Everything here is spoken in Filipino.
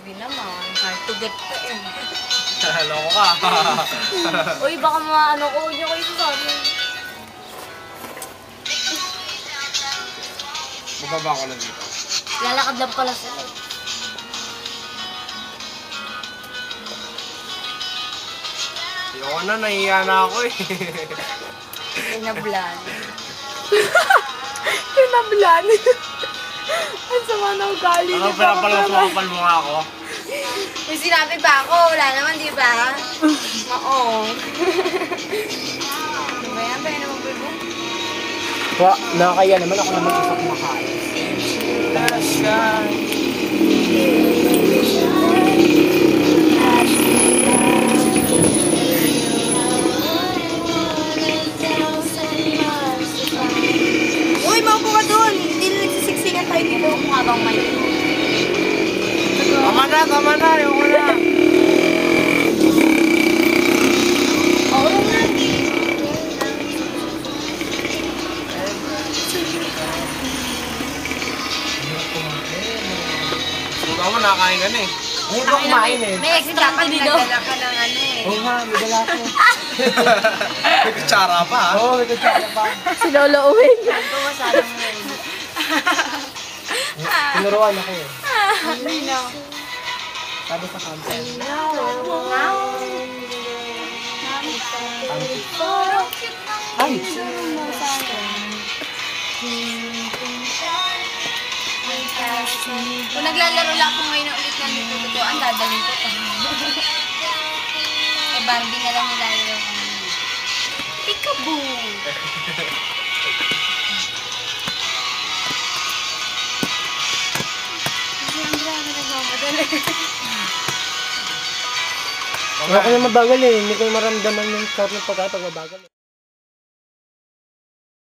Grabe naman. Hard to get to eh. Loko ka. Uy, baka maano ko nyo kayo sa amin. Bababa ko lang dito. Lalakad lang pala sila. Ayoko na, nahiya na ako eh. Inablan. Pinablan. Ang sama na ugali. Ano pinapalasukan mo nga ako? May sinabi pa ako, wala naman, di ba? Oo. Di ba yan? Pwede naman bulbo? Nakakaya naman ako naman isa kumakain. Uy, maupo ka dun! Hindi na nagsisiksikan tayo dito. Mukha bang may... Tama na, ayoko na. Oo nga. Suga mo, nakakain ka na eh. Hindi ko kumain eh. May extra pa dito. Nagdala ka ng ano eh. Oo nga, may dala ko. May kutsara pa ha? Oo, may kutsara pa. Si Lolo uwing. Saan ko masalang ngayon? Tinuruan ako eh. Hindi na. Sabi sa campus. Ay! Kung naglalaro lang ako ngayon ulit ng Luto, ang dadalhin ko pa. Eh, Barbie na lang nilalaro ko. Peekaboo! Kasi ang grabe nagmamadali. Ako na mabagal eh. Hindi ko maramdaman yung sarap ng pagkakapagbabagal.